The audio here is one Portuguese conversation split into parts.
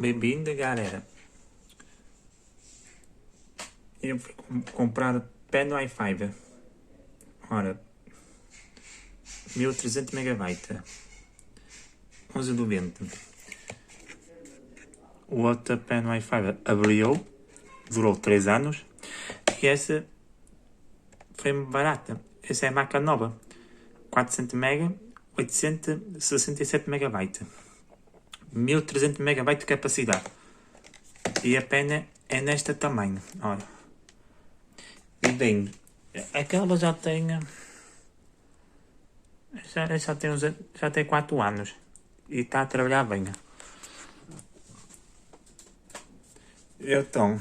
Bem-vindo, galera. Eu fui comprar pen Wi-Fi. Ora, 1300 MB. 11,90. O outro pen Wi-Fi abriu, durou 3 anos. E essa foi barata. Essa é a marca nova. 400 MB, 867 MB. 1300 MB de capacidade. E a pena é nesta tamanho. Olha. E bem, aquela já tem. Já tem 4 anos. E está a trabalhar bem. Então,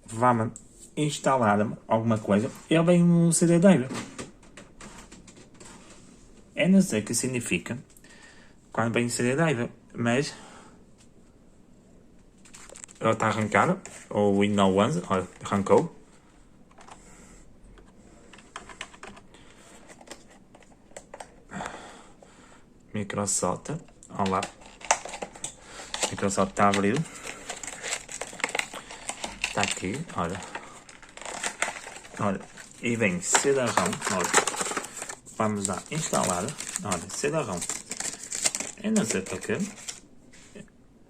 vamos instalar alguma coisa. Ele vem um CD drive. Eu não sei o que significa quando vem um CD drive, mas ele está arrancado. O Windows 11, olha, arrancou. Microsoft, olha lá. Microsoft está abrido. Está aqui, olha. Olha, e vem CD-ROM, olha. Vamos lá instalar, olha, CD-ROM. Eu não sei para quê.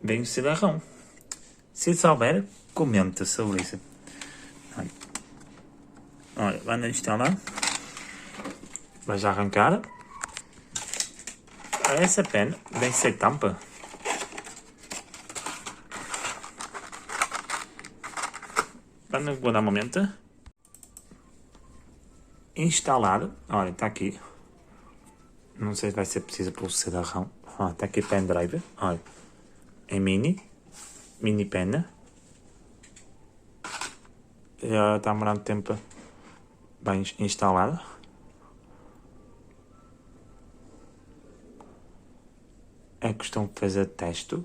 Vem o CD-ROM. Se souber, comenta sobre isso. Olha, vamos instalar. Vai já arrancar. Essa pena vem sem tampa. Vamos aguardar um momento. Instalar. Olha, está aqui. Não sei se vai ser preciso pelo CD-ROM. Está aqui pendrive. Olha. É mini pena. Já está demorando tempo bem instalado. É questão de fazer teste.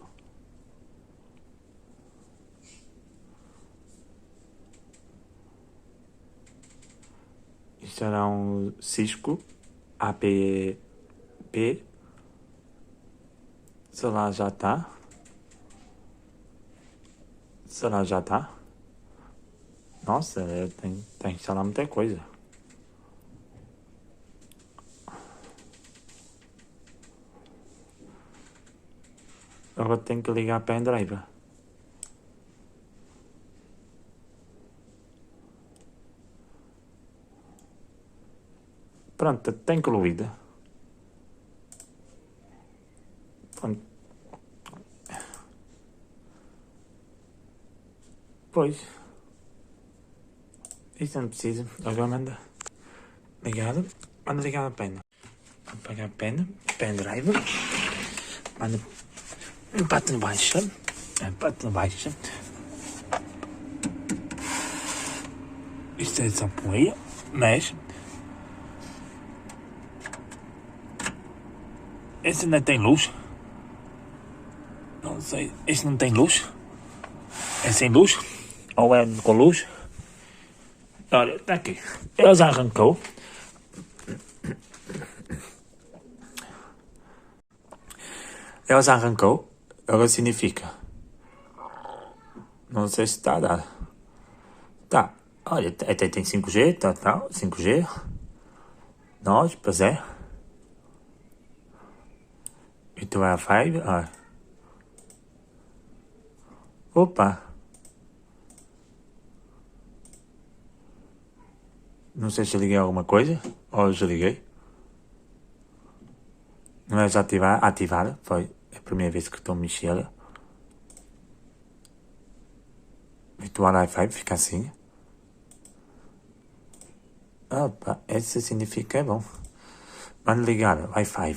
Isto será um Cisco APP. Será já está? Será já está? Nossa, tem que instalar muita coisa. Agora tenho que ligar a pendrive. Pronto, está incluída. Pronto. Pois. Isto não precisa. Agora manda. Ligado. Manda ligar a pena. Apagar a pena. Pendrive. Manda. Empate no baixo. Empate no baixo. Isto é só poeira. Mas. Esse não tem luz. Não sei. Este não tem luz. É sem luz. Ou é com luz. Olha, está aqui. Ele já arrancou. Ele já arrancou. Agora significa. Não sei se está a dar. Tá. Olha, até tem 5G, tá. 5G. Nós, pois é. E tu é a 5, olha. Opa. Não sei se liguei alguma coisa. Ou já liguei. Não é já ativar. Foi a primeira vez que estou a mexer. Virtual Wi-Fi fica assim. Opa, esse significa é bom. Vamos ligar Wi-Fi.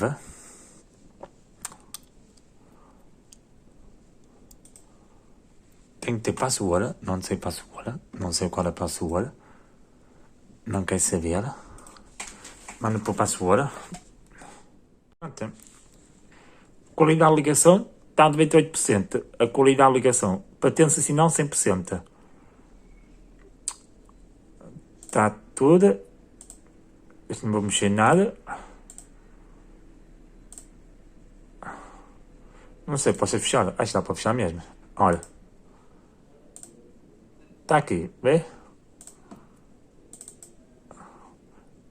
Tem que ter password. Não sei password. Não sei qual é a password. Não quer saber. Manda para o password. Pronto. Qualidade de ligação está a 98%. A qualidade de ligação. Patência sinal 100%. Está tudo. Isto não vou mexer nada. Não sei, posso fechar? Acho que dá para fechar mesmo. Olha. Está aqui, vê?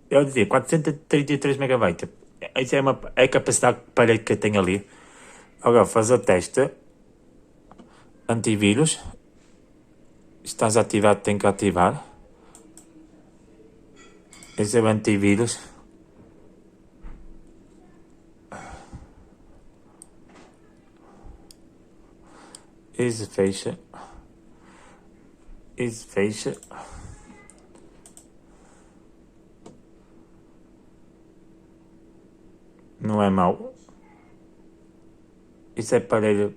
Eu dizia 433 megabytes. Isso é a capacidade de parede que eu tenho ali. Agora, fazer o teste. Antivírus. Está desativado, tem que ativar. Esse é o antivírus. Isso fecha. Isso fecha. Não é mau. Isso é aparelho.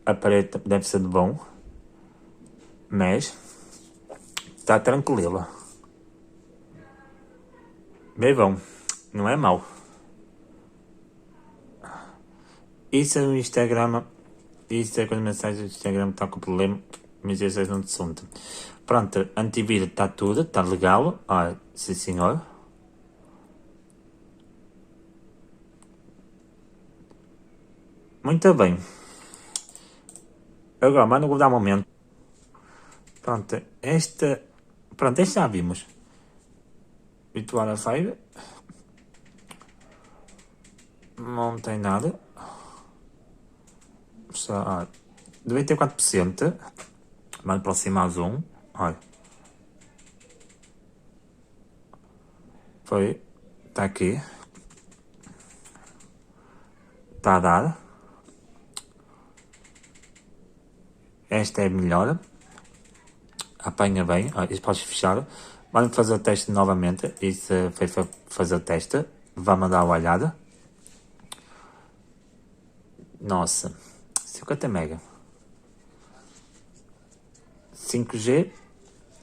Aparelho deve ser de bom. Mas está tranquilo. Bem bom. Não é mau. Isso é o Instagram. Isso é quando a mensagem do Instagram está com problema. Mas esse é um assunto. Pronto, antivírus está tudo. Está legal. Olha, sim senhor. Muito bem. Agora, mas não vou dar um momento. Pronto, este já vimos. Virtual Wi-Fi. Não tem nada. Só 94%. Vamos aproximar zoom. Olha. Foi. Está aqui. Está a dar. Esta é melhor. Apanha bem. Olha, isto podes fechar. Vamos fazer o teste novamente. Isso foi fazer o teste. Vamos dar uma olhada. Nossa. 50 mega. 5G.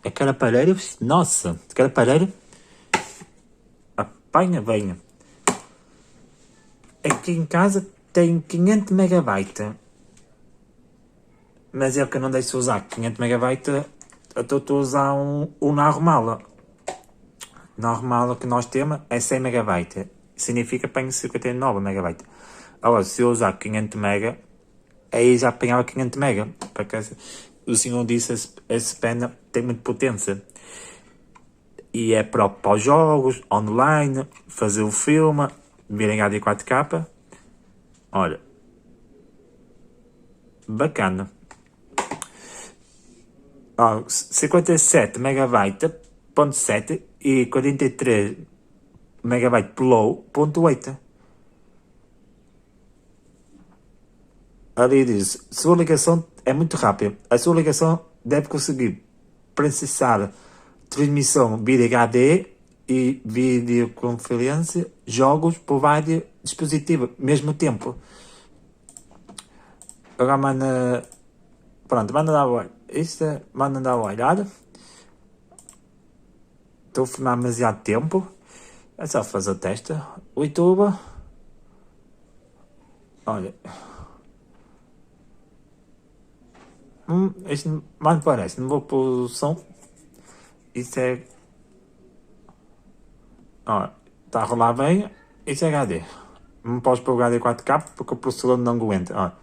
Aquele aparelho. Nossa. Aquele aparelho. Apanha bem. Aqui em casa tem 500 megabytes. Mas é o que eu não deixo usar. 500 megabytes. Eu estou a usar um normal. Normal que nós temos é 100 megabytes. Significa que apanho 59 megabytes. Agora, se eu usar 500 mega, aí já apanhava 500 mega. Porque o senhor disse que esse pen tem muita potência. E é próprio para os jogos, online, fazer o filme, vir em HD 4K. Olha. Bacana. 57 megabytes, ponto 7 e 43 megabytes Flow, ponto 8. Ali diz, sua ligação é muito rápida. A sua ligação deve conseguir processar transmissão vídeo HD e videoconferência, jogos por vários dispositivos, mesmo tempo. Agora manda. Pronto, manda dar uma olhada. Isto é, manda dar uma olhada. Estou a filmar demasiado tempo. É só fazer o teste. O YouTube. Olha. Isto mais me parece. Não vou pôr o som. Isso é. Olha. Está a rolar bem. Isso é HD. Não posso pôr o HD 4K porque o processador não aguenta. Olha.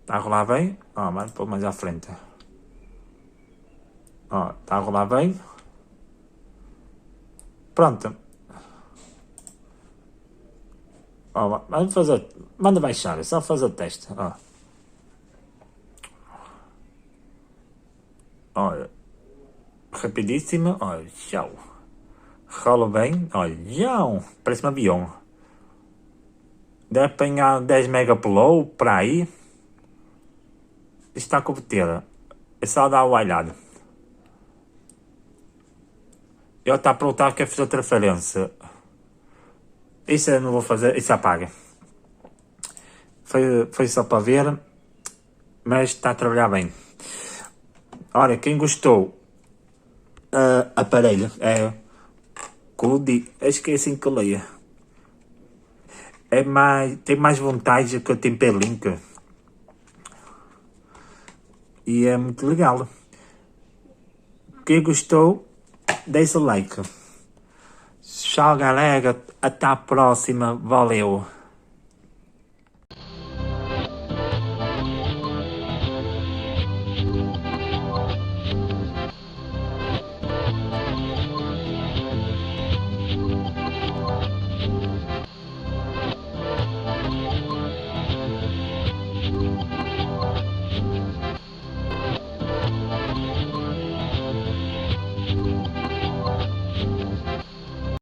Está a rolar bem. Ó, mas pôr mais à frente. Ó, está a rolar bem. Pronto. Ó, vamos fazer. Manda baixar, é só fazer o teste. Ó. Olha. Rapidíssimo. Olha, tchau. Rola bem. Olha, tchau. Parece um avião. Deve apanhar 10 mega upload para aí. Isto está a competir. É só dar uma olhada. Ele está a perguntar que é fazer transferência. Isso eu não vou fazer, isso apaga. Foi só para ver, mas está a trabalhar bem. Olha, quem gostou, aparelho, é Cudi, acho que é assim que eu leio. Tem mais vantagem que o TP-Link. E é muito legal. Quem gostou, deixa o like. Tchau galera, até a próxima, valeu.